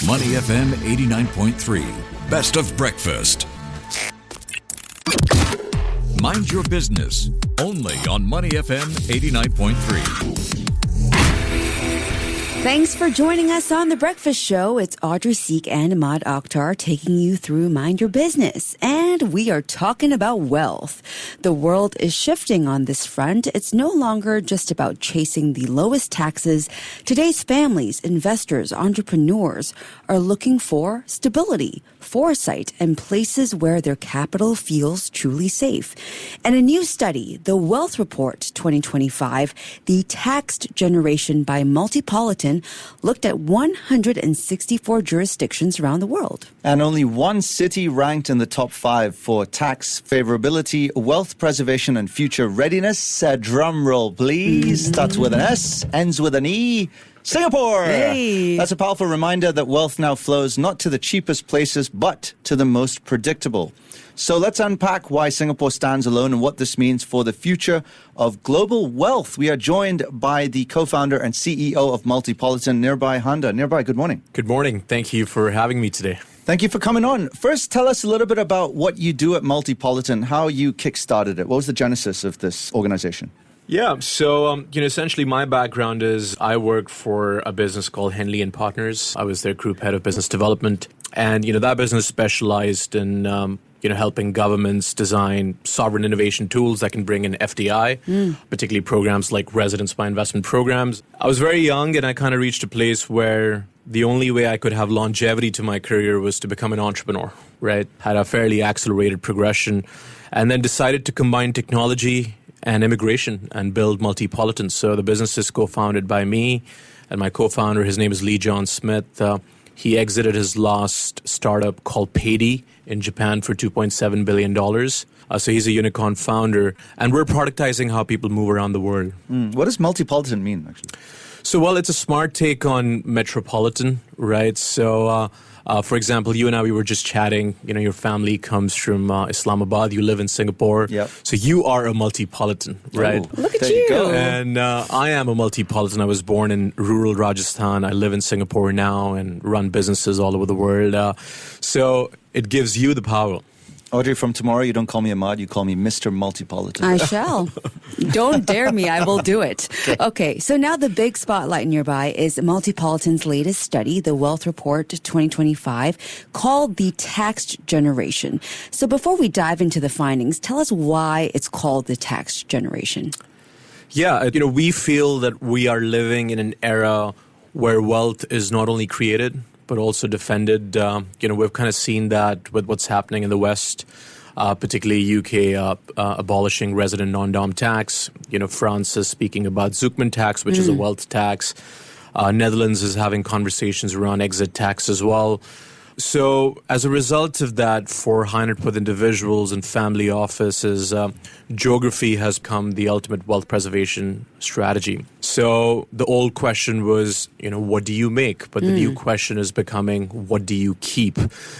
Money FM 89.3. Best of breakfast. Mind your business. Only on Money FM 89.3. Thanks for joining us on The Breakfast Show. It's Audrey Seek and Ahmad Akhtar taking you through Mind Your Business. And we are talking about wealth. The world is shifting on this front. It's no longer just about chasing the lowest taxes. Today's families, investors, entrepreneurs are looking for stability, foresight, and places where their capital feels truly safe. And a new study, the Wealth Report 2025, the Taxed Generation by Multipolitan, looked at 164 jurisdictions around the world. And only one city ranked in the top 5 for tax favorability, wealth preservation, and future readiness. Drum roll, please. Starts with an S, ends with an E. Singapore! Hey. That's a powerful reminder that wealth now flows not to the cheapest places, but to the most predictable. So let's unpack why Singapore stands alone and what this means for the future of global wealth. We are joined by the co-founder and CEO of Multipolitan, Nirbhay Handa. Nirbhay, good morning. Good morning. Thank you for having me today. Thank you for coming on. First, tell us a little bit about what you do at Multipolitan, how you kickstarted it. What was the genesis of this organization? Yeah, so essentially my background is I worked for a business called Henley & Partners. I was their group head of business development. And, that business specialized in, helping governments design sovereign innovation tools that can bring in FDI, particularly programs like residence by investment programs. I was very young and I kind of reached a place where the only way I could have longevity to my career was to become an entrepreneur, right? Had a fairly accelerated progression and then decided to combine technology and immigration and build Multipolitan. So the business is co-founded by me and my co-founder. His name is Lee John Smith. He exited his last startup called Payday in Japan for $2.7 billion. So he's a unicorn founder. And we're productizing how people move around the world. What does Multipolitan mean, actually? So, it's a smart take on metropolitan, right? So, for example, you and I, we were just chatting. Your family comes from Islamabad. You live in Singapore. Yep. So you are a multipolitan, right? Oh, Look at there you. go. And I am a multipolitan. I was born in rural Rajasthan. I live in Singapore now and run businesses all over the world. So it gives you the power. Audrey, from tomorrow, you don't call me Ahmad, you call me Mr. Multipolitan. I shall. Don't dare me. I will do it. Okay, so now the big spotlight nearby is Multipolitan's latest study, the Wealth Report 2025, called the Taxed Generation. So before we dive into the findings, tell us why it's called the Taxed Generation. Yeah, we feel that we are living in an era where wealth is not only created, but also defended. We've kind of seen that with what's happening in the West, particularly UK abolishing resident non-dom tax. France is speaking about Zoekman tax, which is a wealth tax. Netherlands is having conversations around exit tax as well. So as a result of that, for high net worth individuals and family offices, geography has become the ultimate wealth preservation strategy. So the old question was, what do you make? But the new question is becoming, what do you keep?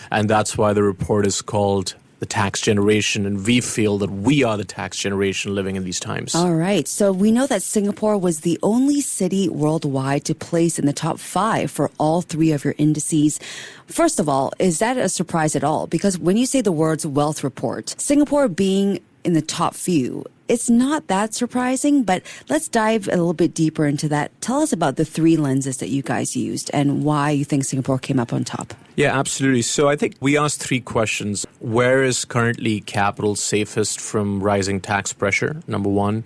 And that's why the report is called the tax generation, and we feel that we are the tax generation living in these times. All right. So we know that Singapore was the only city worldwide to place in the top 5 for all 3 of your indices. First of all, is that a surprise at all? Because when you say the words wealth report, Singapore being in the top few, it's not that surprising, but let's dive a little bit deeper into that. Tell us about the 3 lenses that you guys used and why you think Singapore came up on top. Yeah, absolutely. So I think we asked 3 questions. Where is currently capital safest from rising tax pressure? Number 1.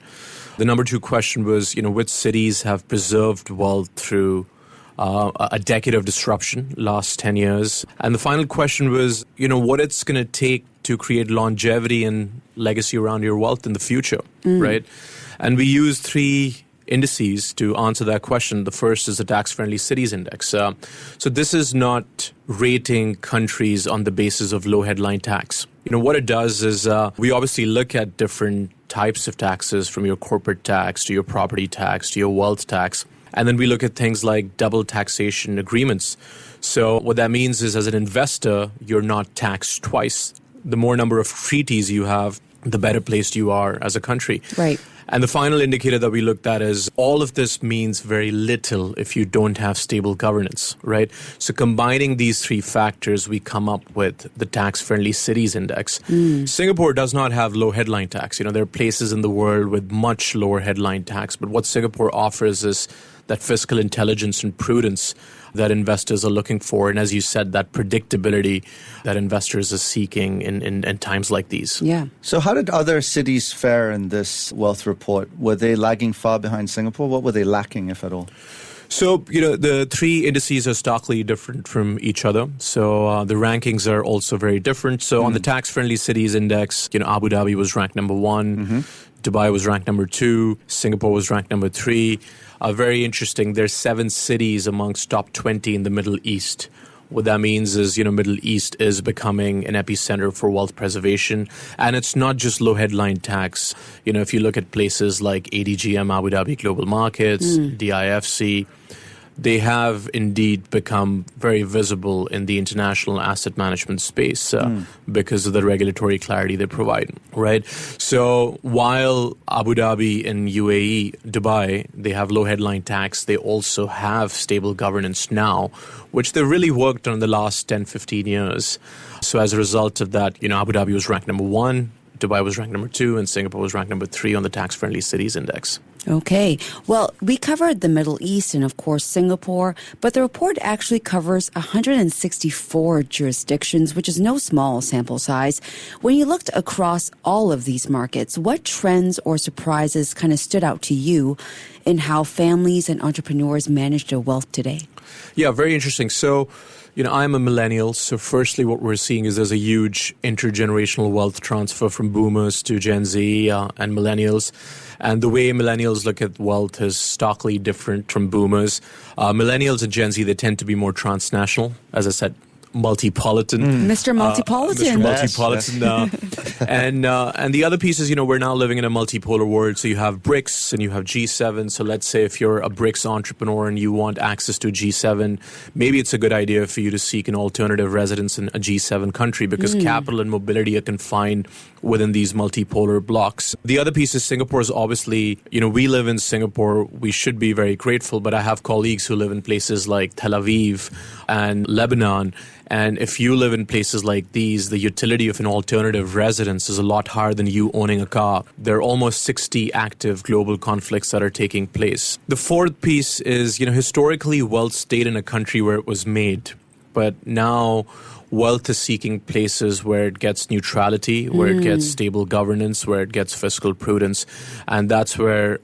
The number 2 question was, which cities have preserved wealth through a decade of disruption, last 10 years. And the final question was, what it's going to take to create longevity and legacy around your wealth in the future, right? And we used 3 indices to answer that question. The first is the Tax-Friendly Cities Index. So this is not rating countries on the basis of low headline tax. What it does is we obviously look at different types of taxes, from your corporate tax to your property tax to your wealth tax. And then we look at things like double taxation agreements. So what that means is, as an investor, you're not taxed twice. The more number of treaties you have, the better placed you are as a country. Right. And the final indicator that we looked at is all of this means very little if you don't have stable governance, right? So combining these three factors, we come up with the tax-friendly cities index. Singapore does not have low headline tax. There are places in the world with much lower headline tax, but what Singapore offers is that fiscal intelligence and prudence that investors are looking for. And as you said, that predictability that investors are seeking in times like these. Yeah. So how did other cities fare in this wealth report? Were they lagging far behind Singapore? What were they lacking, if at all? So, the three indices are starkly different from each other. So the rankings are also very different. So on the tax-friendly cities index, Abu Dhabi was ranked number 1. Dubai was ranked number 2. Singapore was ranked number 3. Very interesting. There's 7 cities amongst top 20 in the Middle East. What that means is, Middle East is becoming an epicenter for wealth preservation. And it's not just low headline tax. If you look at places like ADGM, Abu Dhabi Global Markets, DIFC, they have indeed become very visible in the international asset management space because of the regulatory clarity they provide, right? So while Abu Dhabi and UAE, Dubai, they have low headline tax, they also have stable governance now, which they really worked on the last 10, 15 years. So as a result of that, Abu Dhabi was ranked number 1, Dubai was ranked number 2, and Singapore was ranked number 3 on the tax-friendly cities index. Okay. Well, we covered the Middle East and, of course, Singapore, but the report actually covers 164 jurisdictions, which is no small sample size. When you looked across all of these markets, what trends or surprises kind of stood out to you in how families and entrepreneurs manage their wealth today? Yeah, very interesting. So, I'm a millennial. So firstly, what we're seeing is there's a huge intergenerational wealth transfer from boomers to Gen Z and millennials. And the way millennials look at wealth is starkly different from boomers. Millennials and Gen Z, they tend to be more transnational. As I said, multipolitan. Mr. Multipolitan. Mr. Multipolitan. And the other piece is, we're now living in a multipolar world. So you have BRICS and you have G7. So let's say if you're a BRICS entrepreneur and you want access to G7, maybe it's a good idea for you to seek an alternative residence in a G7 country because capital and mobility are confined within these multipolar blocks. The other piece is Singapore is obviously, we live in Singapore. We should be very grateful, but I have colleagues who live in places like Tel Aviv and Lebanon. And if you live in places like these, the utility of an alternative residence is a lot higher than you owning a car. There are almost 60 active global conflicts that are taking place. The fourth piece is, historically, wealth stayed in a country where it was made. But now wealth is seeking places where it gets neutrality, where it gets stable governance, where it gets fiscal prudence. And that's where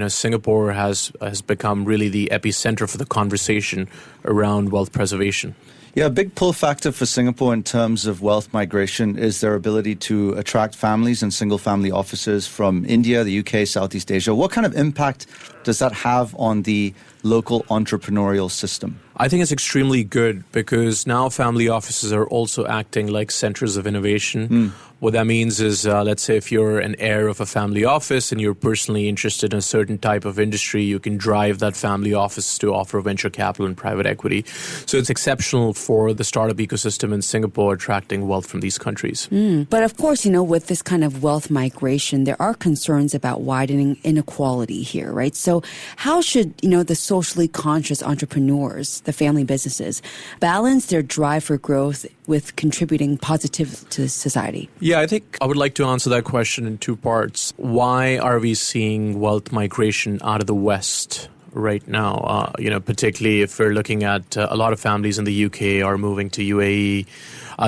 Singapore has become really the epicenter for the conversation around wealth preservation. Yeah, a big pull factor for Singapore in terms of wealth migration is their ability to attract families and single-family offices from India, the UK, Southeast Asia. What kind of impact does that have on the local entrepreneurial system? I think it's extremely good because now family offices are also acting like centers of innovation. What that means is, let's say if you're an heir of a family office and you're personally interested in a certain type of industry, you can drive that family office to offer venture capital and private equity. So it's exceptional for the startup ecosystem in Singapore attracting wealth from these countries. But of course, with this kind of wealth migration, there are concerns about widening inequality here, right? So how should, the socially conscious entrepreneurs, the family businesses, balance their drive for growth with contributing positive to society? Yeah, I think I would like to answer that question in 2 parts. Why are we seeing wealth migration out of the West right now? Particularly if we're looking at a lot of families in the UK are moving to UAE.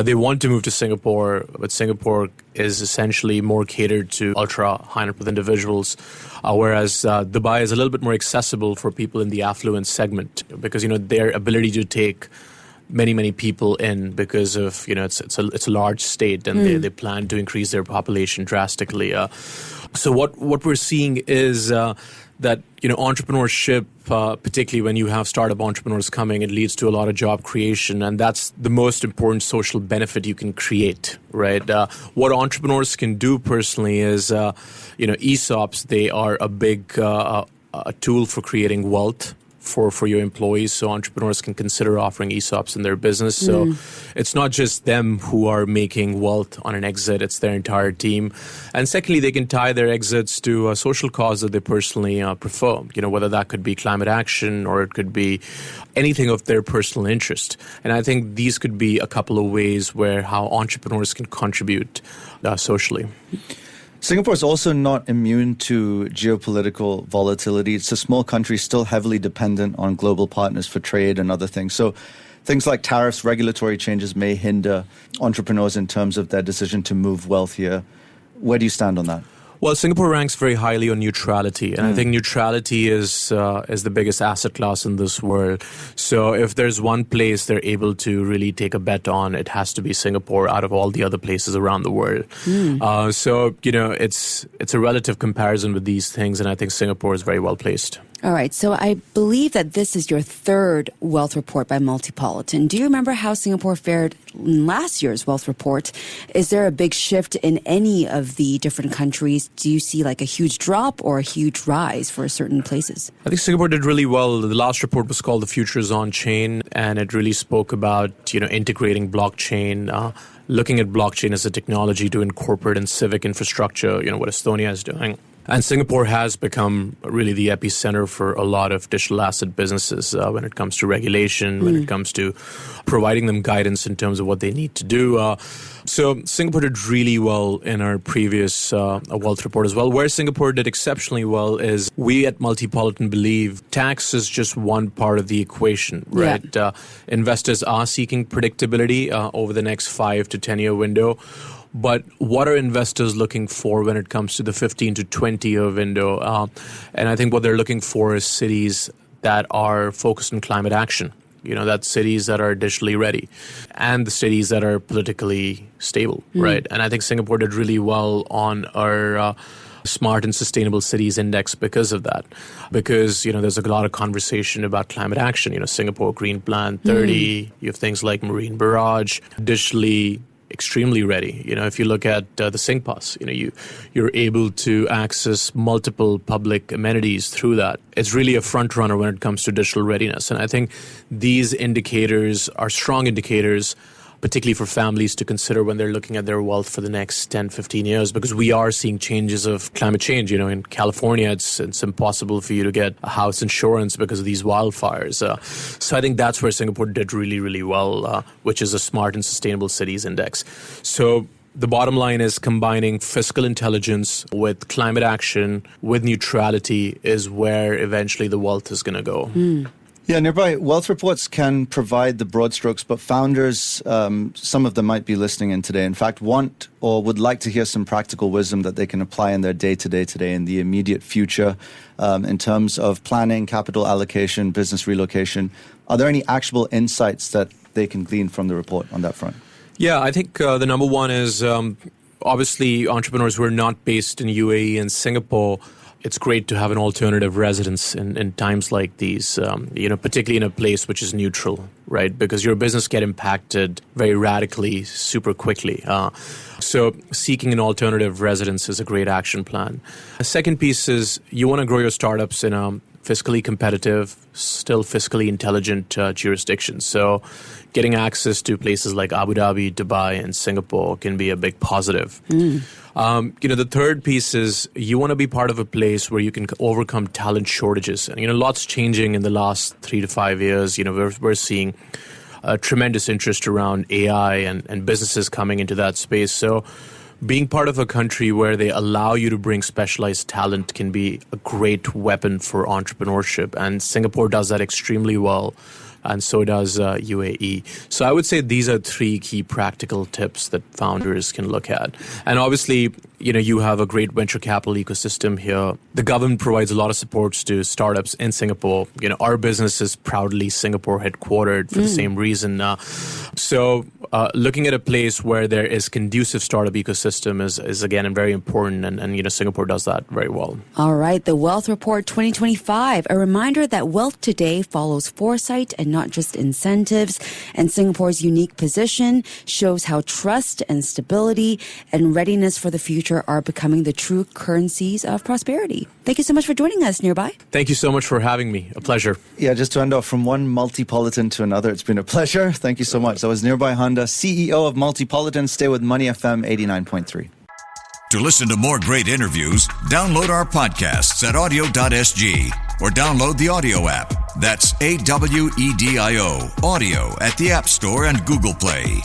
They want to move to Singapore, but Singapore is essentially more catered to ultra high net worth individuals, whereas Dubai is a little bit more accessible for people in the affluent segment because, their ability to take many people in because of, it's a large state and they plan to increase their population drastically. So what we're seeing is that, entrepreneurship, particularly when you have startup entrepreneurs coming, it leads to a lot of job creation. And that's the most important social benefit you can create, right? What entrepreneurs can do personally is, ESOPs, they are a big a tool for creating wealth. for your employees, so entrepreneurs can consider offering ESOPs in their business. So it's not just them who are making wealth on an exit, it's their entire team. And secondly, they can tie their exits to a social cause that they personally prefer, whether that could be climate action or it could be anything of their personal interest. And I think these could be a couple of ways where how entrepreneurs can contribute socially. Singapore is also not immune to geopolitical volatility. It's a small country still heavily dependent on global partners for trade and other things. So things like tariffs, regulatory changes may hinder entrepreneurs in terms of their decision to move wealth here. Where do you stand on that? Well, Singapore ranks very highly on neutrality, and I think neutrality is the biggest asset class in this world. So if there's one place they're able to really take a bet on, it has to be Singapore out of all the other places around the world. So, it's a relative comparison with these things, and I think Singapore is very well placed. All right. So I believe that this is your third wealth report by Multipolitan. Do you remember how Singapore fared in last year's wealth report? Is there a big shift in any of the different countries? Do you see like a huge drop or a huge rise for certain places? I think Singapore did really well. The last report was called The Futures on Chain, and it really spoke about, integrating blockchain, looking at blockchain as a technology to incorporate in civic infrastructure, what Estonia is doing. And Singapore has become really the epicenter for a lot of digital asset businesses when it comes to regulation, when it comes to providing them guidance in terms of what they need to do. So Singapore did really well in our previous wealth report as well. Where Singapore did exceptionally well is we at Multipolitan believe tax is just one part of the equation, right? Yeah. Investors are seeking predictability over the next 5 to 10 year window. But what are investors looking for when it comes to the 15 to 20-year window? And I think what they're looking for is cities that are focused on climate action. That's cities that are digitally ready and the cities that are politically stable, right? And I think Singapore did really well on our Smart and Sustainable Cities Index because of that. Because, there's a lot of conversation about climate action. Singapore Green Plan 30, you have things like Marine Barrage, digitally extremely ready. If you look at the SingPass, you're able to access multiple public amenities through that. It's really a front runner when it comes to digital readiness. And I think these indicators are strong indicators, particularly for families to consider when they're looking at their wealth for the next 10, 15 years, because we are seeing changes of climate change. In California, it's impossible for you to get a house insurance because of these wildfires. So I think that's where Singapore did really, really well, which is a Smart and Sustainable Cities Index. So the bottom line is combining fiscal intelligence with climate action, with neutrality is where eventually the wealth is going to go. Yeah, Nirbhay, wealth reports can provide the broad strokes, but founders, some of them might be listening in today, in fact, want or would like to hear some practical wisdom that they can apply in their day-to-day today in the immediate future in terms of planning, capital allocation, business relocation. Are there any actionable insights that they can glean from the report on that front? Yeah, I think the number one is obviously entrepreneurs who are not based in UAE and Singapore. It's great to have an alternative residence in times like these, particularly in a place which is neutral, right? Because your business get impacted very radically, super quickly. So seeking an alternative residence is a great action plan. A second piece is you want to grow your startups in a fiscally competitive, still fiscally intelligent jurisdictions. So getting access to places like Abu Dhabi, Dubai, and Singapore can be a big positive. The third piece is you want to be part of a place where you can overcome talent shortages. And, lots changing in the last 3 to 5 years. We're seeing tremendous interest around AI and businesses coming into that space. So being part of a country where they allow you to bring specialized talent can be a great weapon for entrepreneurship. And Singapore does that extremely well. And so does UAE. So I would say these are 3 key practical tips that founders can look at. And obviously, you have a great venture capital ecosystem here. The government provides a lot of supports to startups in Singapore. Our business is proudly Singapore headquartered for the same reason. So looking at a place where there is conducive startup ecosystem is again, very important. And Singapore does that very well. All right. The Wealth Report 2025, a reminder that wealth today follows foresight and not just incentives. And Singapore's unique position shows how trust and stability and readiness for the future infrastructure are becoming the true currencies of prosperity. Thank you so much for joining us, Nirbhay. Thank you so much for having me. A pleasure. Yeah, just to end off from one Multipolitan to another, it's been a pleasure. Thank you so much. That was Nirbhay Handa, CEO of Multipolitan. Stay with Money FM 89.3. To listen to more great interviews, download our podcasts at audio.sg or download the audio app. That's AWEDIO, audio at the App Store and Google Play.